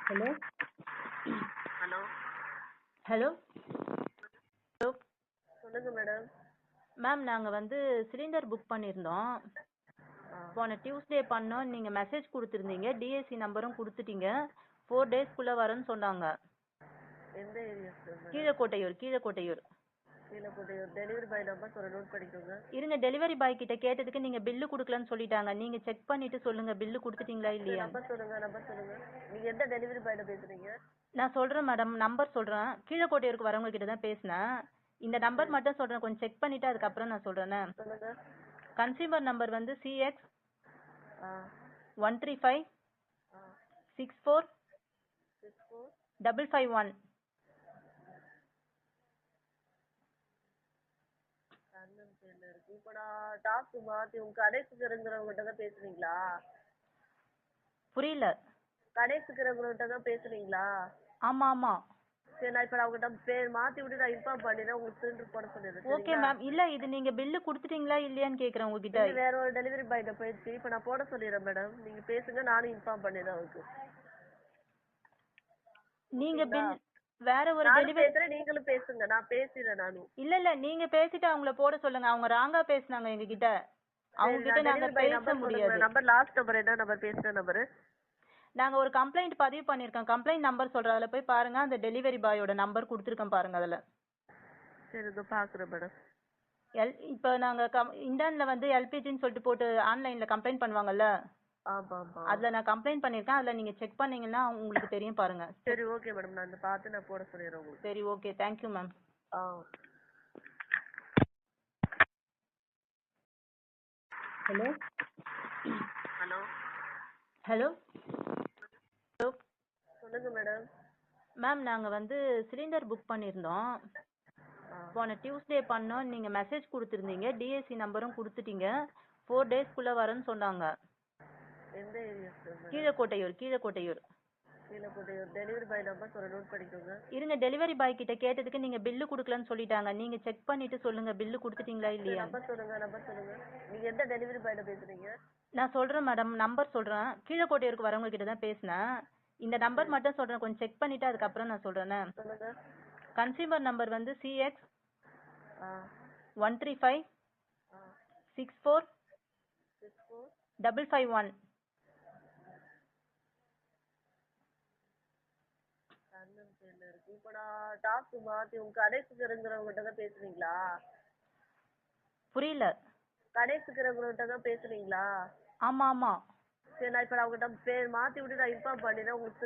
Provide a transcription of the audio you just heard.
Hello hello hello hello சொல்லுங்க madam. Ma'am நாங்கள் வந்து சிலிண்டர் புக் பண்ணியிருந்தோம். போன டியூஸ்டே பண்ணோம். நீங்கள் மெசேஜ் கொடுத்துருந்தீங்க, டிஎஸ்சி நம்பரும் கொடுத்துட்டீங்க. 4 டேஸ்க்குள்ளே வரேன்னு சொன்னாங்க. எந்த area madam? Keezhakottaiyur. Keezhakottaiyur delivery boy number சொல்ல நோட் பண்ணிக்கோங்க. இருங்க, டெலிவரி பாய் கிட்ட கேட்டதுக்கு நீங்கள் பில்லு கொடுக்கலன்னு சொல்லிட்டாங்க. நீங்கள் செக் பண்ணிட்டு சொல்லுங்கள் பில்லு கொடுத்துட்டீங்களா இல்லையா. நம்பர் சொல்லுங்க. நீங்க எந்த டெலிவரி பாய்ல பேசுறீங்க? நான் சொல்கிறேன் மேடம், நம்பர் சொல்கிறேன். கீழக்கோட்டையூருக்கு வரவங்க கிட்ட தான் பேசினேன். இந்த நம்பர் மட்டும் சொல்கிறேன், கொஞ்சம் செக் பண்ணிவிட்டு அதுக்கப்புறம் நான் சொல்கிறேன்னே. சொல்லுங்க. கன்சியூமர் நம்பர் வந்து CX ஆ 135 ஆ 64 64 551. கண்ணன் பேர்ல இருக்கு. இப்போ நான் டாஸ்க் மாத்தி உங்க கடைசிக்கு இருக்கிறவங்ககிட்ட தான் பேசுறீங்களா? புரியல. கடைசிக்கு இருக்கிறவங்ககிட்ட தான் பேசுறீங்களா? ஆமாம் ஆமாம். சரி, நான் இப்போ அவங்ககிட்ட பேர் மாத்தி விட்டு நான் இன்ஃபார்ம் பண்ணிடுறேன். உங்களுக்கு சிலிண்டர் போட சொல்லிடுறேன். Okay ma'am. இல்லை, இது நீங்கள் பில்லு கொடுத்துட்டீங்களா இல்லையான்னு கேட்குறேன் உங்ககிட்ட. இது வேற ஒரு டெலிவரி பாய்கிட்ட போயிடுச்சு. இப்போ நான் போட சொல்லிடுறேன் மேடம். நீங்க பேசுங்க, நானும் இன்ஃபார்ம் பண்ணிடுறேன் அவருக்கு. நீங்கள் பில் வேற ஒரு நானும் டெலிவரி. பேசுறேன், நீங்களும் பேசுங்க. நான் பேசிடுறேன் நானும். இல்லை நீங்கள் பேசிட்டு அவங்கள போட சொல்லுங்க. அவங்க ராங்கா பேசுனாங்க எங்ககிட்ட. அவங்க கிட்ட நாங்க பேச முடியாது. நம்பர் லாஸ்ட் நம்பர் என்ன நம்பர் பேசுற நம்பர்? நாங்க ஒரு கம்ப்ளைண்ட் பதிவு பண்ணிருக்கோம். கம்ப்ளைண்ட் நம்பர் சொல்றேன், அதுல போய் பாருங்க. அந்த டெலிவரி பாயோட நம்பர் கொடுத்துருக்கேன் பாருங்க அதுல. சரி, இதோ பாக்குறேன் மேடம். இப்போ நாங்க இண்டான்ல வந்து எல்பிஜின்னு சொல்லிட்டு போட்டு ஆன்லைன்ல கம்ப்ளைண்ட் பண்ணுவாங்கல்ல, ஆமா ஆமா. அதுல நான் கம்ப்ளைண்ட் பண்ணிருக்கேன். அதுல நீங்க செக் பண்ணீங்கன்னா உங்களுக்கு தெரியும் பாருங்க. சரி ஓகே மேடம், நான் இந்த பார்த்து நான் போட சொல்லிடுறேன் உங்களுக்கு. சரி ஓகே, தேங்க்யூ மேம். ஆ ஹலோ ஹலோ ஹலோ ஹலோ சொல்லுங்க மேடம். மேம் நாங்க வந்து சிலிண்டர் புக் பண்ணியிருந்தோம். போன டியூஸ்டே பண்ணோம். நீங்க மெசேஜ் கொடுத்துருந்தீங்க, டிஎஸ்சி நம்பரும் கொடுத்துட்டீங்க. 4 டேஸ்க்குள்ள வரேன்னு சொன்னாங்க. எந்த area? Keezhakottaiyur. Keezhakottaiyur delivery boy number சொல்ல நோட் பண்ணிக்கோங்க. இருங்க, டெலிவரி பாய் கிட்ட கேட்டதுக்கு நீங்க பில்லு கொடுக்கலன்னு சொல்லிட்டாங்க. நீங்க செக் பண்ணிட்டு சொல்லுங்க பில்லு கொடுத்துட்டீங்களா இல்லையா. நம்பர் சொல்லுங்க. நீங்க எந்த டெலிவரி பாய்ல பேசுறீங்க? நான் சொல்றேன் மேடம், நம்பர் சொல்றேன். கீழக்கோட்டையூருக்கு வரவங்க கிட்ட தான் பேசினேன். இந்த நம்பர் மட்டும் சொல்றேன், கொஞ்சம் செக் பண்ணிட்டு அதுக்கப்புறம் நான் சொல்றேன்னே. சொல்லுங்க. கன்சியூமர் நம்பர் வந்து CX ஆ 135 ஆ 64 64 551. கண்ணன் பேர்ல இருக்கு. இப்போ நான் டாஸ்க் மாத்தி உங்க கடைசிக்கு இருக்கிறவங்ககிட்ட தான் பேசுறீங்களா? புரியல. கடைசிக்கு இருக்கிறவங்ககிட்ட தான் பேசுறீங்களா? ஆமா ஆமா. சரி, நான் இப்போ அவங்ககிட்ட பேர் மாத்தி விட்டு நான் இன்ஃபார்ம் பண்ணிடுறேன். உங்களுக்கு